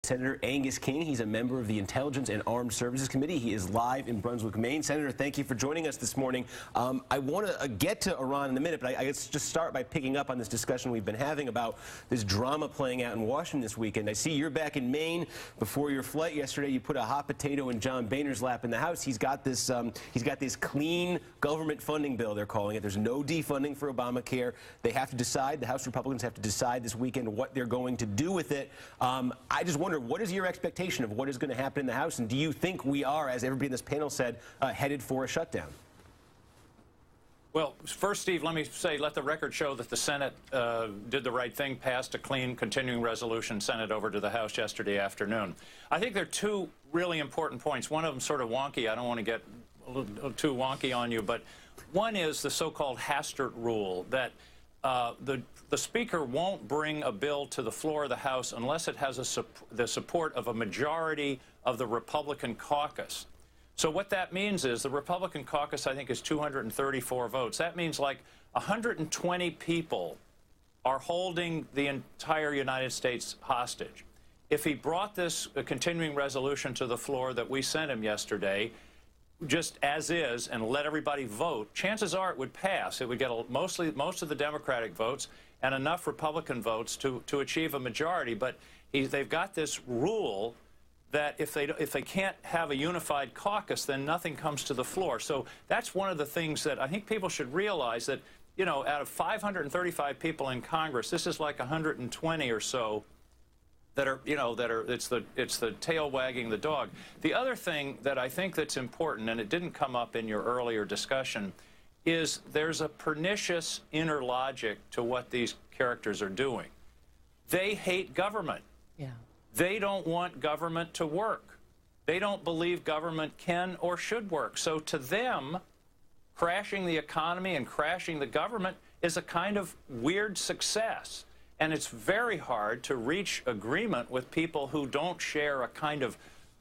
Senator Angus King. He's a member of the Intelligence and Armed Services Committee. He is live in Brunswick, Maine. Senator, thank you for joining us this morning. I want to get to Iran in a minute, but I guess just start by picking up on this discussion we've been having about this drama playing out in Washington this weekend. I see you're back in Maine. Before your flight yesterday, you put a hot potato in John Boehner's lap in the House. He's got this clean government funding bill, they're calling it. There's no defunding for Obamacare. They have to decide, the House Republicans have to decide this weekend what they're going to do with it. I just wonder, what is your expectation of what is going to happen in the House, and do you think we are, as everybody in this panel said, headed for a shutdown? Well, first, Steve, let me say, let the record show that the Senate did the right thing, passed a clean continuing resolution, sent it over to the House yesterday afternoon. I think there are two really important points. One of them sort of wonky. I don't want to get a little too wonky on you, but one is the so-called Hastert rule, that the Speaker won't bring a bill to the floor of the House unless it has the support of a majority of the Republican caucus. So what that means is the Republican caucus, I think, is 234 votes. That means like 120 people are holding the entire United States hostage. If he brought this continuing resolution to the floor that we sent him yesterday, just as is, and let everybody vote, chances are it would pass. It would get most of the Democratic votes and enough Republican votes to achieve a majority. But they've got this rule that if they can't have a unified caucus, then nothing comes to the floor. So that's one of the things that I think people should realize, that, you know, out of 535 people in Congress, this is like 120 or so that are, you know, it's the tail wagging the dog. The other thing that I think that's important, and it didn't come up in your earlier discussion, is there's a pernicious inner logic to what these characters are doing. They hate government. Yeah. They don't want government to work. They don't believe government can or should work. So to them, crashing the economy and crashing the government is a kind of weird success. And it's very hard to reach agreement with people who don't share a kind of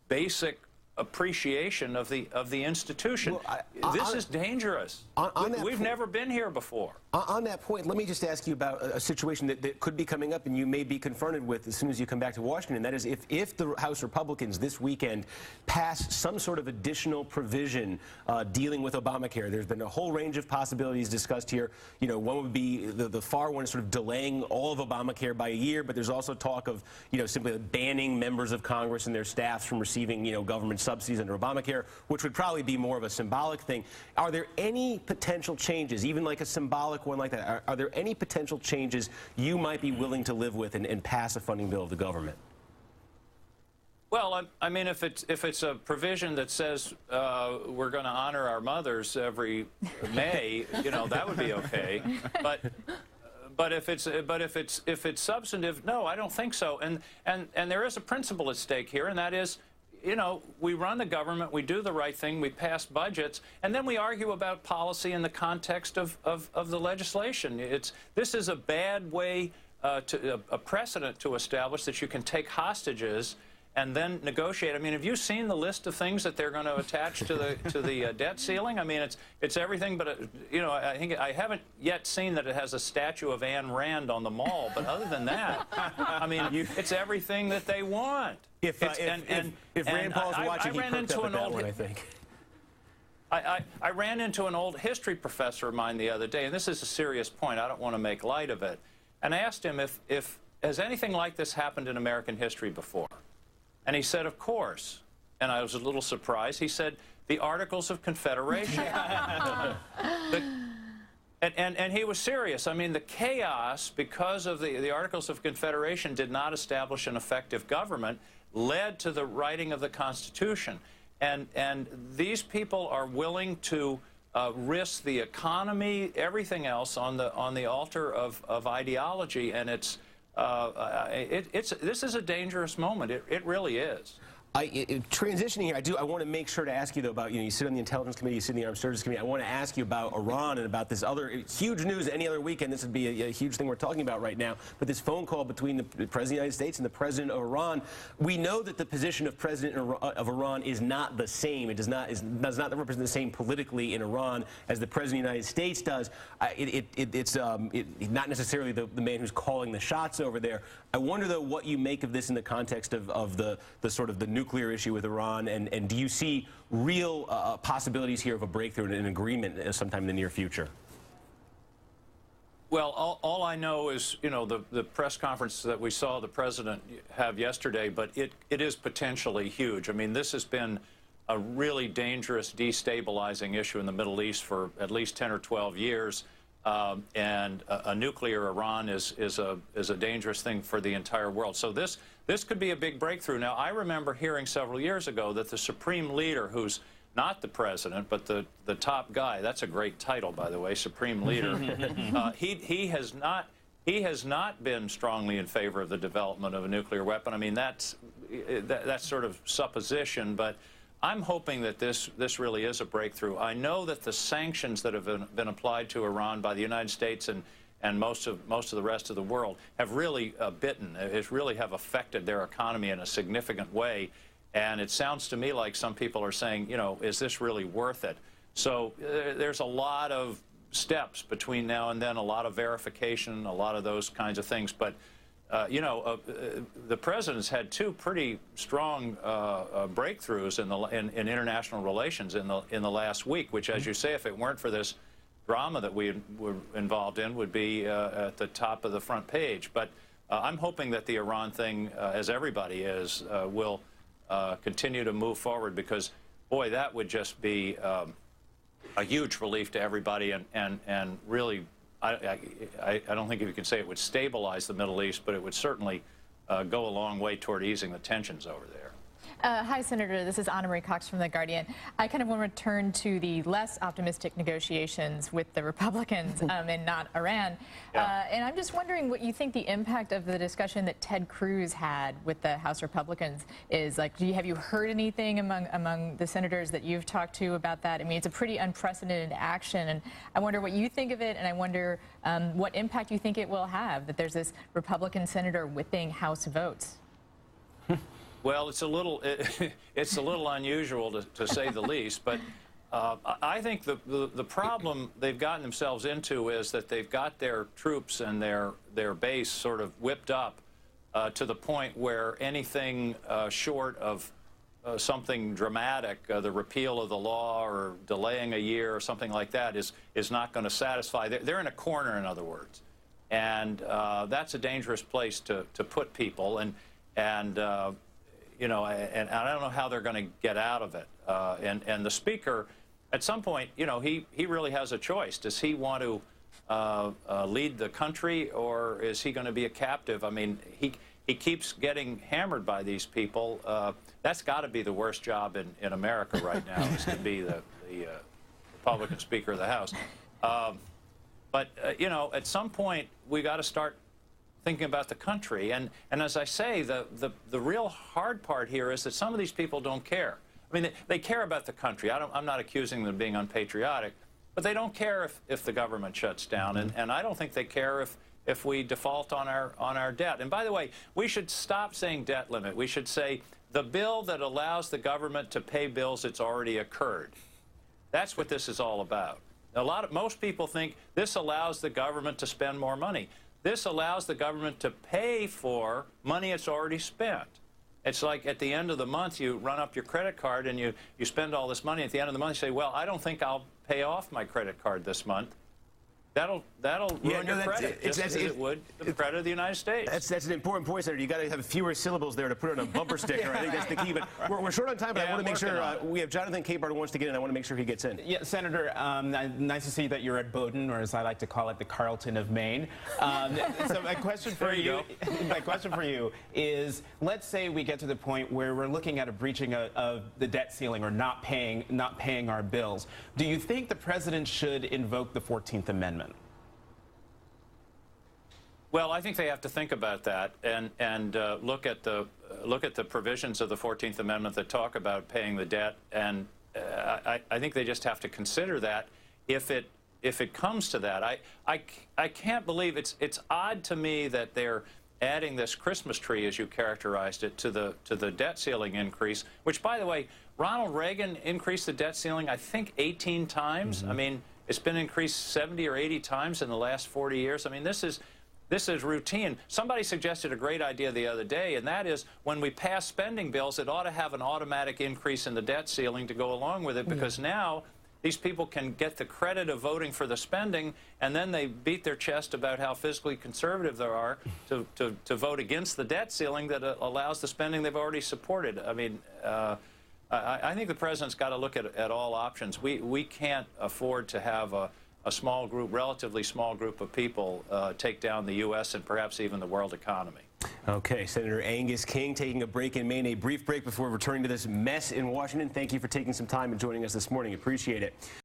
basic appreciation of the institution. Well, this is dangerous. We've never been here before. On that point, let me just ask you about a situation that could be coming up and you may be confronted with as soon as you come back to Washington. That is, if the House Republicans this weekend pass some sort of additional provision dealing with Obamacare. There's been a whole range of possibilities discussed here. You know, one would be the far one is sort of delaying all of Obamacare by a year, but there's also talk of, you know, simply banning members of Congress and their staffs from receiving, you know, government subsidies under Obamacare, which would probably be more of a symbolic thing. Are there any potential changes, even like a symbolic one like that, are there any potential changes you might be willing to live with and pass a funding bill of the government? Well, I mean, if it's a provision that says we're going to honor our mothers every May, you know, that would be okay. But if it's substantive, no, I don't think so. And there is a principle at stake here, and that is, you know, we run the government, we do the right thing, we pass budgets, and then we argue about policy in the context of the legislation. This is a bad way, a precedent to establish that you can take hostages and then negotiate. I mean, have you seen the list of things that they're going to attach to the debt ceiling? I mean, it's everything but you know, I haven't yet seen that it has a statue of Ayn Rand on the mall. But other than that, I mean, it's everything that they want. If Rand Paul's watching, he perked up at that one, I think. I ran into an old history professor of mine the other day, and this is a serious point. I don't want to make light of it. And I asked him if has anything like this happened in American history before? And he said, of course. And I was a little surprised. He said, the Articles of Confederation. And he was serious. I mean, the chaos, because of the Articles of Confederation did not establish an effective government, led to the writing of the Constitution. And these people are willing to risk the economy, everything else on the altar of ideology, and this is a dangerous moment. It really is. Transitioning here, I want to make sure to ask you, though, about, you sit on the Intelligence Committee, you sit in the Armed Services Committee. I want to ask you about Iran and about this other huge news. Any other weekend, this would be a huge thing we're talking about right now. But this phone call between the President of the United States and the President of Iran. We know that the position of President of Iran is not the same. It does not represent the same politically in Iran as the President of the United States does. It's not necessarily the man who's calling the shots over there. I wonder, though, what you make of this in the context of the sort of the nuclear issue with Iran, and do you see real possibilities here of a breakthrough and an agreement sometime in the near future? Well, all I know is, the press conference that we saw the president have yesterday, but it is potentially huge. I mean, this has been a really dangerous, destabilizing issue in the Middle East for at least 10 or 12 years. And a nuclear Iran is a dangerous thing for the entire world. So this could be a big breakthrough. Now, I remember hearing several years ago that the supreme leader, who's not the president, but the top guy — that's a great title, by the way, supreme leader — he has not been strongly in favor of the development of a nuclear weapon. I mean, that's sort of supposition, but I'm hoping that this really is a breakthrough. I know that the sanctions that have been applied to Iran by the United States and most of the rest of the world have really really have affected their economy in a significant way. And it sounds to me like some people are saying, is this really worth it? So there's a lot of steps between now and then, a lot of verification, a lot of those kinds of things. But the president's had two pretty strong breakthroughs in international relations in the last week, which, as you say, if it weren't for this drama that we were involved in, would be at the top of the front page. But I'm hoping that the Iran thing, as everybody is, will continue to move forward, because, boy, that would just be a huge relief to everybody, and really, I don't think you can say it would stabilize the Middle East, but it would certainly go a long way toward easing the tensions over there. Hi, Senator. This is Anna Marie Cox from The Guardian. I kind of want to return to the less optimistic negotiations with the Republicans and not Iran. Yeah. And I'm just wondering what you think the impact of the discussion that Ted Cruz had with the House Republicans is. Like, have you heard anything among the senators that you've talked to about that? I mean, it's a pretty unprecedented action, and I wonder what you think of it, and I wonder what impact you think it will have that there's this Republican senator whipping House votes. Well, it's a little unusual to say the least, but I think the problem they've gotten themselves into is that they've got their troops and their base sort of whipped up to the point where anything short of something dramatic, the repeal of the law or delaying a year or something like that, is not going to satisfy. They're in a corner, in other words, and that's a dangerous place to put people. And I don't know how they're going to get out of it. And the Speaker, at some point, he really has a choice. Does he want to lead the country, or is he going to be a captive? I mean, he keeps getting hammered by these people. That's got to be the worst job in America right now, is to be the Republican Speaker of the House. But at some point, we got to start thinking about the country. And as I say, the real hard part here is that some of these people don't care. I mean, they care about the country. I'm not accusing them of being unpatriotic, but they don't care if the government shuts down, and I don't think they care if we default on our debt. And by the way, we should stop saying debt limit. We should say the bill that allows the government to pay bills that's already occurred. That's what this is all about. Most people think this allows the government to spend more money. This allows the government to pay for money it's already spent. It's like at the end of the month, you run up your credit card and you spend all this money. At the end of the month, you say, well, I don't think I'll pay off my credit card this month. That'll ruin your credit, just as it would the credit of the United States. That's an important point, Senator. You got to have fewer syllables there to put it on a bumper sticker. I think that's the key. But we're short on time, but I want to make sure we have Jonathan Capehart who wants to get in. I want to make sure he gets in. Yeah, Senator, nice to see that you're at Bowdoin, or as I like to call it, the Carlton of Maine. So my question for you is, let's say we get to the point where we're looking at a breaching of the debt ceiling, or not paying our bills. Do you think the president should invoke the 14th Amendment? Well, I think they have to think about that and look at the look at the provisions of the 14th Amendment that talk about paying the debt, and I think they just have to consider that if it comes to that. I can't believe it's odd to me that they're adding this Christmas tree, as you characterized it, to the debt ceiling increase, which, by the way, Ronald Reagan increased the debt ceiling, I think, 18 times. I mean, it's been increased 70 or 80 times in the last 40 years. I mean, this is routine. Somebody suggested a great idea the other day, and that is when we pass spending bills, it ought to have an automatic increase in the debt ceiling to go along with it, because now these people can get the credit of voting for the spending, and then they beat their chest about how fiscally conservative they are to vote against the debt ceiling that allows the spending they've already supported. I mean, I think the president's got to look at all options. We can't afford to have a small group, relatively small group of people take down the U.S. and perhaps even the world economy. Okay, Senator Angus King taking a break in Maine, a brief break before returning to this mess in Washington. Thank you for taking some time and joining us this morning. Appreciate it.